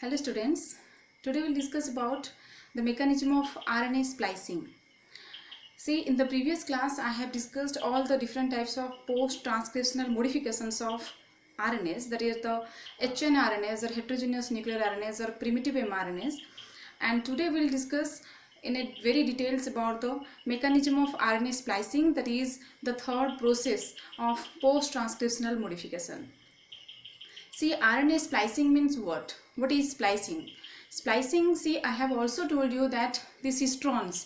Hello students, today we'll discuss about the mechanism of RNA splicing. See, in the previous class I have discussed all the different types of post-transcriptional modifications of RNAs, that is the hnRNAs or heterogeneous nuclear RNAs or primitive mRNAs, and today we'll discuss in a very details about the mechanism of RNA splicing, that is the third process of post-transcriptional modification. See, RNA splicing means what? What is splicing? Splicing, see, I have also told you that the cistrons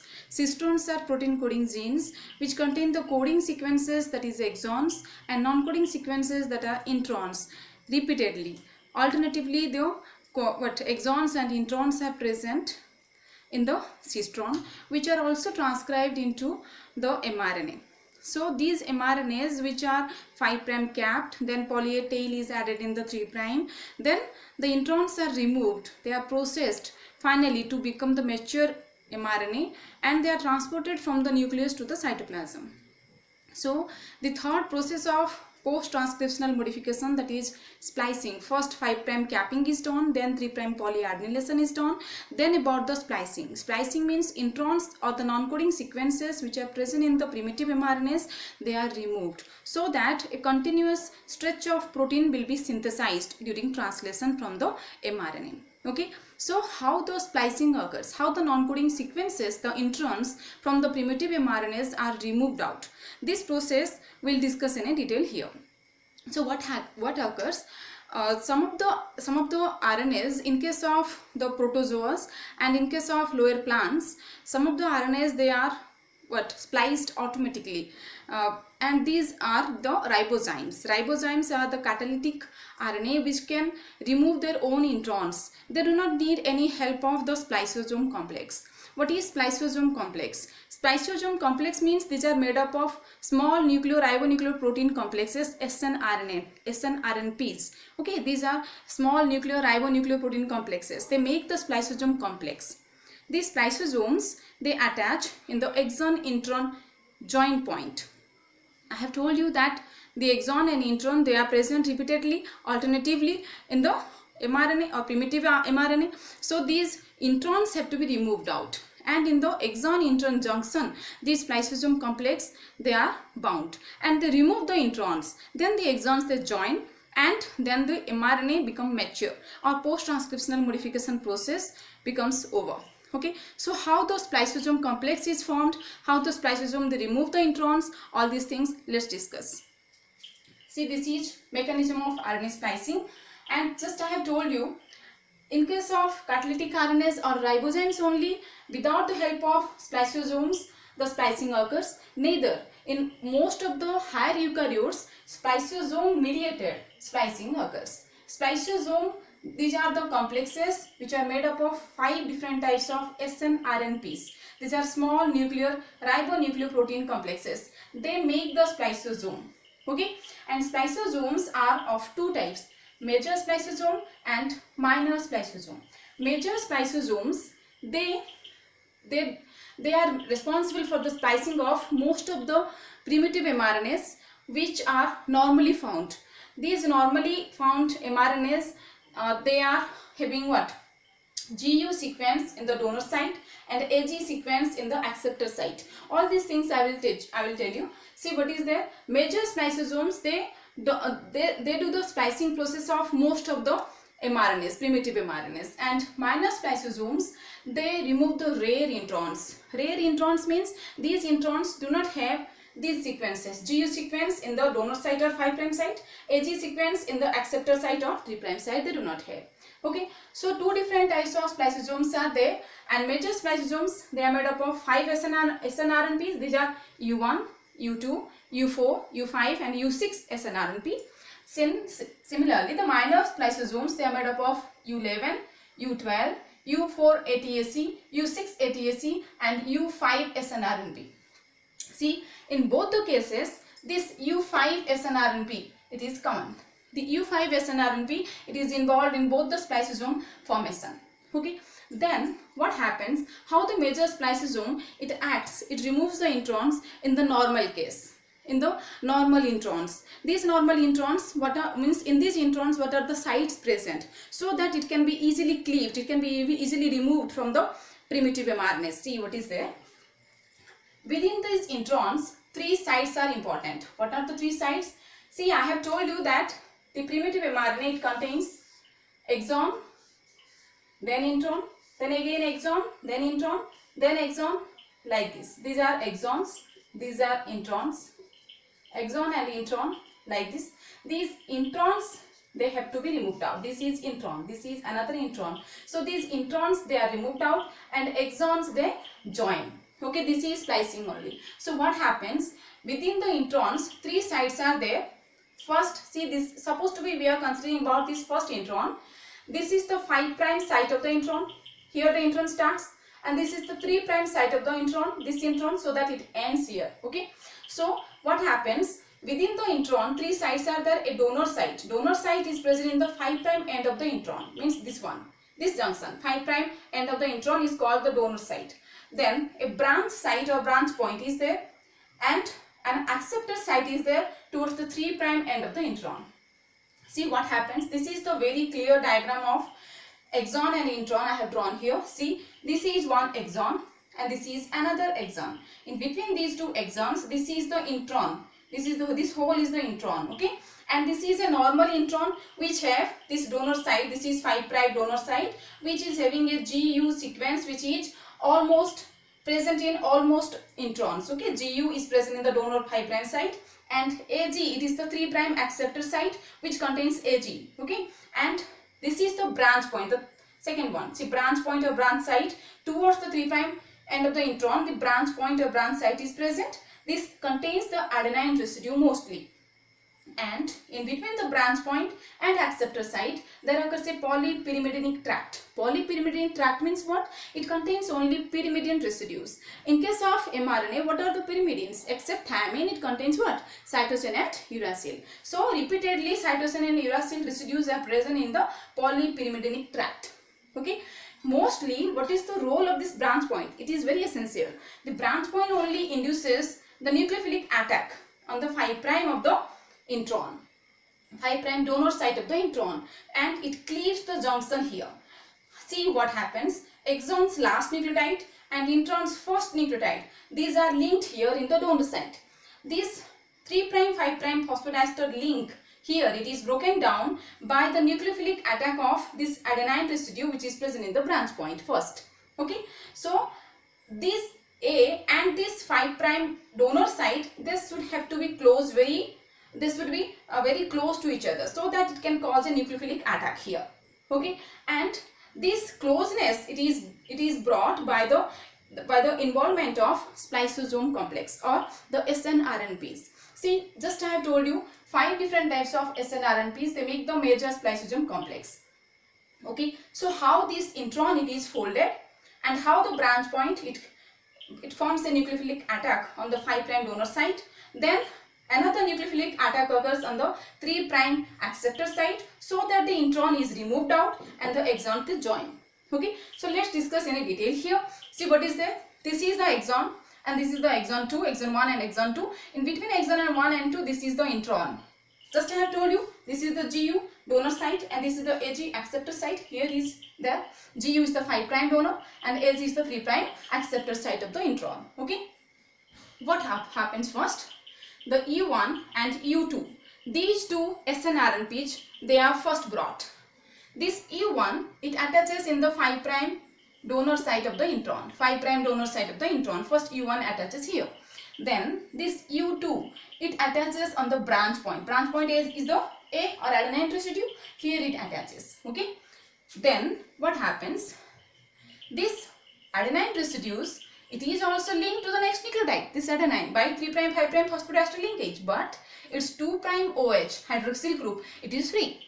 are protein coding genes which contain the coding sequences, that is exons, and non-coding sequences, that are introns, repeatedly. Alternatively, the exons and introns are present in the cistron, which are also transcribed into the mRNA. So these mRNAs, which are 5' capped, then poly A tail is added in the 3', then the introns are removed, they are processed finally to become the mature mRNA, and they are transported from the nucleus to the cytoplasm. So the third process of post-transcriptional modification, that is splicing, first 5' capping is done, then 3' polyadenylation is done, then about the splicing. Splicing means introns or the non-coding sequences which are present in the primitive mRNAs, they are removed so that a continuous stretch of protein will be synthesized during translation from the mRNA. Okay, so how the splicing occurs, how the non-coding sequences, the introns from the primitive mRNAs are removed out. This process we'll discuss in a detail here. So what occurs? Some of the RNAs, in case of the protozoas and in case of lower plants, some of the RNAs, they are spliced automatically, and these are the ribozymes. Ribozymes are the catalytic RNA which can remove their own introns. They do not need any help of the spliceosome complex. What is spliceosome complex? Spliceosome complex means these are made up of small nucleoribonuclear protein complexes, snRNPs. Okay, these are small nucleoribonuclear protein complexes. They make the spliceosome complex. These spliceosomes, they attach in the exon-intron join point. I have told you that the exon and intron, they are present repeatedly, alternatively in the mRNA or primitive mRNA. So these introns have to be removed out, and in the exon-intron junction, this spliceosome complex, they are bound, and they remove the introns. Then the exons, they join, and then the mRNA become mature, or post-transcriptional modification process becomes over. Okay, so how the spliceosome complex is formed, how the spliceosome, they remove the introns, all these things let's discuss. See, this is mechanism of RNA splicing, and just I have told you, in case of catalytic RNAs or ribozymes only, without the help of spliceosomes, the splicing occurs. Neither in most of the higher eukaryotes, spliceosome mediated splicing occurs. Spliceosome, these are the complexes which are made up of 5 different types of snRNPs. These are small nuclear ribonuclear protein complexes. They make the spliceosome. Okay, and spliceosomes are of 2 types: major spliceosome and minor spliceosome. Major spliceosomes, they are responsible for the splicing of most of the primitive mRNAs which are normally found. These normally found mRNAs, they are having what? GU sequence in the donor site and AG sequence in the acceptor site. All these things I will tell you. See, what is there? Major spliceosomes, they do the splicing process of most of the mRNAs, primitive mRNAs, and minor spliceosomes, they remove the rare introns. Rare introns means these introns do not have these sequences: GU sequence in the donor site or 5' site, AG sequence in the acceptor site or 3' site, they do not have. Okay, so 2 different types of spliceosomes are there, and major spliceosomes, they are made up of 5 snRNPs. These are U1, U2, U4, U5 and U6 snRNP. Similarly, the minor spliceosomes, they are made up of U11, U12, U4 ATAC, U6 ATAC and U5 snRNP. See, in both the cases, this U5 snRNP, it is common. The U5 snRNP, it is involved in both the spliceosome formation. Okay, then what happens, how the major spliceosome, it acts, it removes the introns in the normal case. in the normal introns. These normal introns, what are means in these introns what are the sites present, so that it can be easily cleaved, it can be easily removed from the primitive mRNA. See what is there. Within these introns, 3 sites are important. What are the 3 sites? See, I have told you that the primitive mRNA, it contains exon, then intron, then again exon, then intron, then exon, like this. These are exons, these are introns, exon and intron, like this. These introns, they have to be removed out. This is intron, this is another intron. So these introns, they are removed out, and exons, they join. Okay, this is splicing only. So what happens? Within the introns, 3 sites are there. First, see, this supposed to be, we are considering about this first intron. This is the 5' site of the intron. Here the intron starts, and this is the 3' site of the intron, this intron, so that it ends here. Okay, so what happens? Within the intron, 3 sites are there. A donor site. Donor site is present in the 5' end of the intron, means this one, this junction. 5' end of the intron is called the donor site. Then a branch site or branch point is there, and an acceptor site is there towards the 3' end of the intron. See what happens. This is the very clear diagram of exon and intron I have drawn here. See, this is one exon and this is another exon. In between these 2 exons, this is the intron. This hole is the intron. Okay, and this is a normal intron which have this donor site. This is 5' donor site, which is having a GU sequence, which is almost present in almost introns. Okay, GU is present in the donor 5' site, and AG, it is the 3' acceptor site which contains AG. Okay, and this is the branch point, the second one. See, branch point or branch site towards the 3' end of the intron, the branch point or branch site is present. This contains the adenine residue mostly. And in between the branch point and acceptor site, there occurs a polypyrimidinic tract. Polypyrimidinic tract means what? It contains only pyrimidine residues. In case of mRNA, what are the pyrimidines? Except thymine, it contains what? Cytosine and uracil. So repeatedly cytosine and uracil residues are present in the polypyrimidinic tract. Okay. Mostly, what is the role of this branch point? It is very essential. The branch point only induces the nucleophilic attack on the 5' of the intron, 5' donor site of the intron, and it cleaves the junction here. See what happens. Exon's last nucleotide and intron's first nucleotide, these are linked here in the donor site. This 3', 5' phosphodiester link, here it is broken down by the nucleophilic attack of this adenine residue which is present in the branch point first. Okay, so this A and this 5' donor site, this should have to be close, this would be very close to each other, so that it can cause a nucleophilic attack here. Okay, and this closeness, it is brought by the involvement of spliceosome complex or the snRNPs. See, just I have told you 5 different types of snRNPs, they make the major spliceosome complex. Okay, so how this intron it is folded, and how the branch point it forms a nucleophilic attack on the 5' donor site. Then another nucleophilic attack occurs on the 3' acceptor site, so that the intron is removed out and the exon is joined. Okay, so let's discuss in a detail here. See what is there. This is the exon and this is the exon 2, exon 1 and exon 2. In between exon 1 and 2, this is the intron. Just I have told you, this is the GU donor site and this is the AG acceptor site. Here is the GU is the 5' donor and AG is the 3' acceptor site of the intron. Okay, what happens first? The E1 and E2, these 2 snRNPs, they are first brought. This E1, it attaches in the 5' donor site of the intron, 5' donor site of the intron. First E1 attaches here. Then this U2, it attaches on the branch point. Branch point is the A or adenine residue. Here it attaches. Okay. Then what happens? This adenine residues, it is also linked to the next nucleotide, this adenine, by 3', 5' phosphodiester linkage, but its 2' OH hydroxyl group, it is free.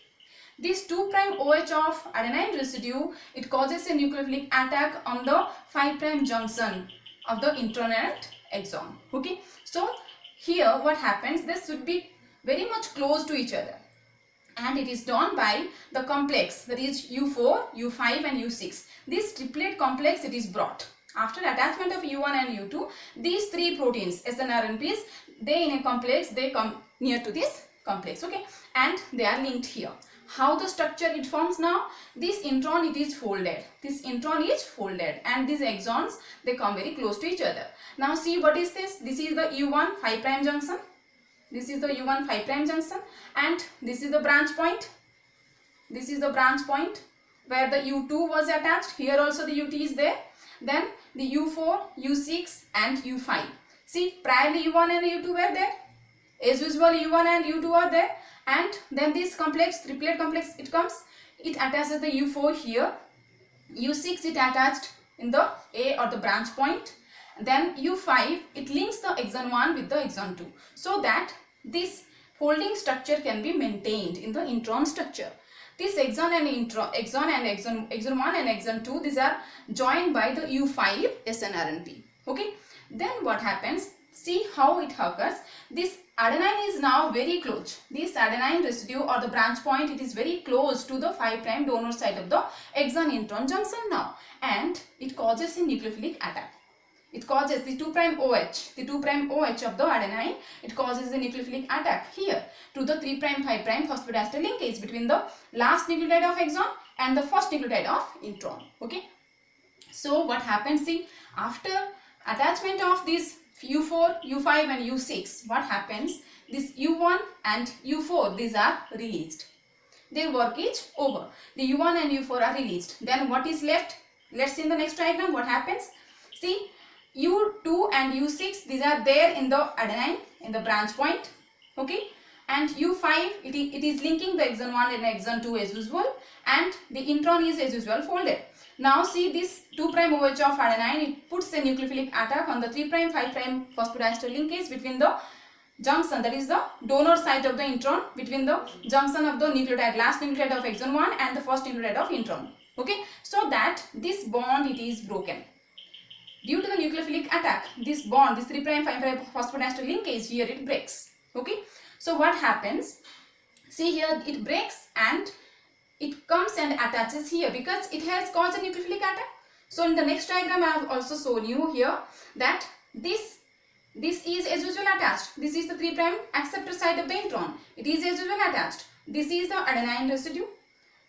This 2' OH of adenine residue, it causes a nucleophilic attack on the 5' junction of the intron and exon. Okay, so here what happens, this should be very much close to each other, and it is done by the complex, that is U4, U5 and U6. This triplet complex, it is brought. After attachment of U1 and U2, these 3 proteins, snRNPs, they in a complex, they come near to this complex, okay, and they are linked here. How the structure it forms now? This intron, it is folded. This intron is folded, and these exons, they come very close to each other. Now see, what is this? This is the U1 5' junction. This is the U1 5' junction, and this is the branch point. This is the branch point where the U2 was attached. Here also the UT is there. Then the U4, U6 and U5. See, priorly U1 and U2 were there. As usual, U1 and U2 are there. And then this complex, triplet complex, it comes. It attaches the U4 here. U6, it attached in the A or the branch point. Then U5, it links the exon 1 with the exon 2. So that this folding structure can be maintained in the intron structure. This exon 1 and exon 2, these are joined by the U5 snRNP. Okay. Then what happens? See how it occurs. This adenine is now very close. This adenine residue or the branch point, it is very close to the 5' donor site of the exon intron junction now, and it causes a nucleophilic attack. It causes the 2' OH, the 2' OH of the adenine, it causes a nucleophilic attack here to the 3' 5' phosphodiester linkage between the last nucleotide of exon and the first nucleotide of intron. Okay. So what happens? See, after attachment of this U4, U5 and U6, what happens? This U1 and U4, these are released. Their work is over. The U1 and U4 are released. Then what is left? Let's see in the next diagram what happens. See, U2 and U6, these are there in the adenine, in the branch point. Okay. And U5, it is linking the exon 1 and exon 2 as usual, and the intron is as usual folded. Now see, this 2' OH of adenine, it puts a nucleophilic attack on the 3' 5' phosphodiester linkage between the junction, that is the donor site of the intron, between the junction of the nucleotide, last nucleotide of exon 1 and the first nucleotide of intron. Okay, so that this bond, it is broken. Due to the nucleophilic attack, this bond, this 3' 5' phosphodiester linkage here, it breaks. Okay, so what happens? See here, it breaks and it comes and attaches here because it has caused a nucleophilic attack. So in the next diagram, I have also shown you here that this is as usual attached. This is the 3' acceptor site of the intron. It is as usual attached. This is the adenine residue.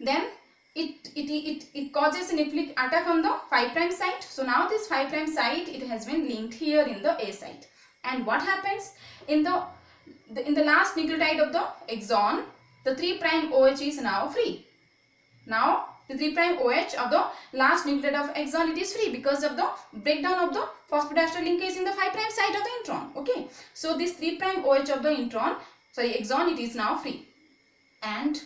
Then it causes a nucleophilic attack on the 5' site. So now this 5' site, it has been linked here in the A site. And what happens in the last nucleotide of the exon, the 3' OH is now free. Now the 3' OH of the last nucleotide of exon, it is free because of the breakdown of the phosphodiester linkage in the 5' site of the intron. Okay, so this 3' OH of the exon, it is now free, and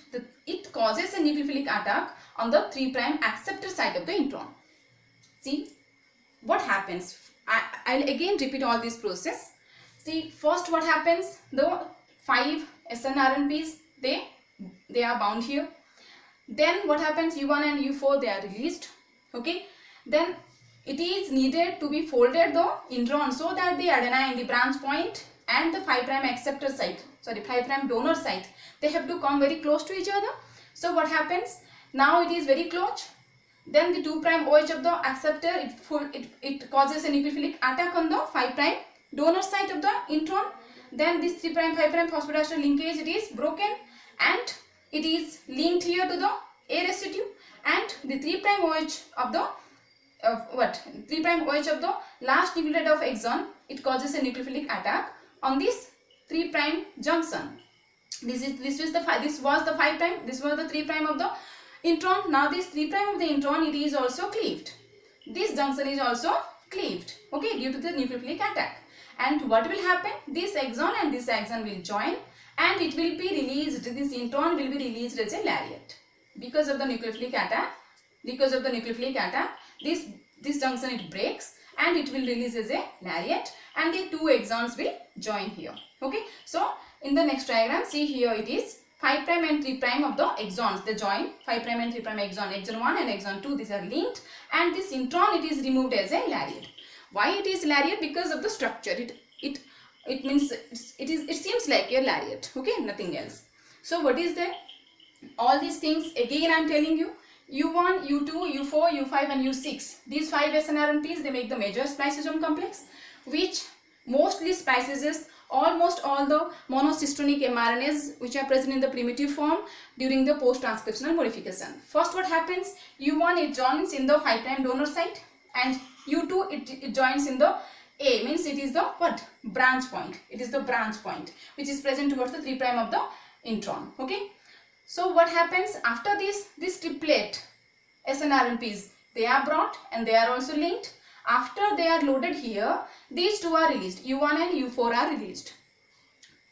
it causes a nucleophilic attack on the 3' acceptor site of the intron. See what happens. I'll again repeat all this process. See, first what happens, the 5 snRNPs, they are bound here. Then what happens, U1 and U4, they are released. Okay, then it is needed to be folded the intron so that the adenine, the branch point and the 5' acceptor site, 5' donor site, they have to come very close to each other. So what happens, now it is very close. Then the 2' OH of the acceptor, it causes a nucleophilic attack on the 5' donor site of the intron. Then this 3' 5' phosphodiester linkage, it is broken and it is linked here to the A residue, and the 3' OH of the 3' OH of the last nucleotide of exon, it causes a nucleophilic attack on this 3' junction. This was the 5', this was the 3' of the intron. Now this 3' of the intron, it is also cleaved. This junction is also cleaved, okay, due to the nucleophilic attack. And what will happen? This exon and this axon will join, and it will be released, this intron will be released as a lariat. Because of the nucleophilic attack, this junction, it breaks and it will release as a lariat, and the 2 exons will join here. Okay, so in the next diagram, see here it is 5' and 3' of the exons, they join, 5' and 3' exon 1 and exon 2, these are linked, and this intron, it is removed as a lariat. Why it is lariat? Because of the structure. It means it seems like a lariat. Okay, nothing else. So what is there? All these things again I am telling you. U1, U2, U4, U5 and U6. These 5 snRNPs, they make the major spliceosome complex, which mostly splices almost all the monocystronic mRNAs which are present in the primitive form during the post-transcriptional modification. First what happens, U1 it joins in the 5' donor site, and U2 it joins in the A, means it is the what? Branch point. It is the branch point which is present towards the 3' of the intron. Okay. So what happens after this triplet snRNPs, they are brought and they are also linked. After they are loaded here, these two are released, U1 and U4 are released.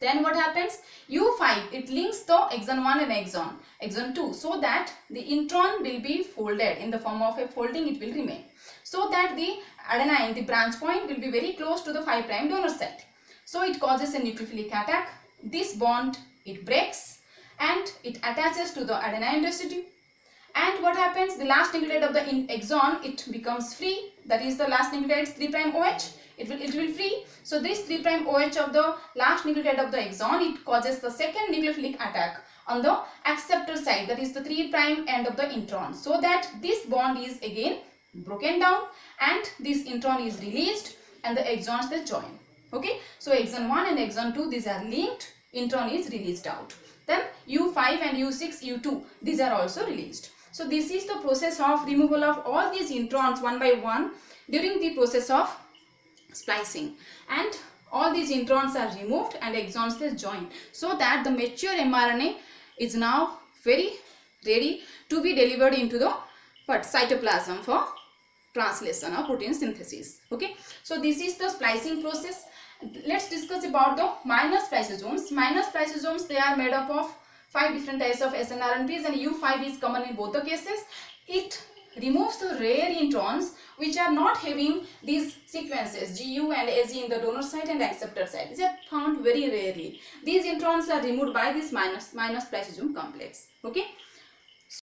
Then what happens, U5 it links the exon 1 and exon 2, so that the intron will be folded in the form of a folding, it will remain, so that the adenine, the branch point, will be very close to the 5' donor site. So it causes a nucleophilic attack. This bond it breaks and it attaches to the adenine residue. And what happens, the last nucleotide of the exon, it becomes free. That is the last nucleotide is 3' OH. It will free. So this 3' OH of the last nucleotide of the exon, it causes the second nucleophilic attack on the acceptor side, that is the 3' end of the intron, so that this bond is again broken down and this intron is released and the exons they join. Okay, so exon 1 and exon 2, these are linked, intron is released out. Then U5 and U6, U2, these are also released. So this is the process of removal of all these introns one by one during the process of splicing, and all these introns are removed and exons they join, so that the mature mRNA is now very ready to be delivered into the cytoplasm for translation or protein synthesis. Okay, so this is the splicing process. Let's discuss about the minor spliceosomes. Minor spliceosomes, they are made up of 5 different types of snRNPs, and U5 is common in both the cases. It removes the rare introns which are not having these sequences GU and AG in the donor site and acceptor site. These are found very rarely. These introns are removed by this minor spliceosome complex. Okay.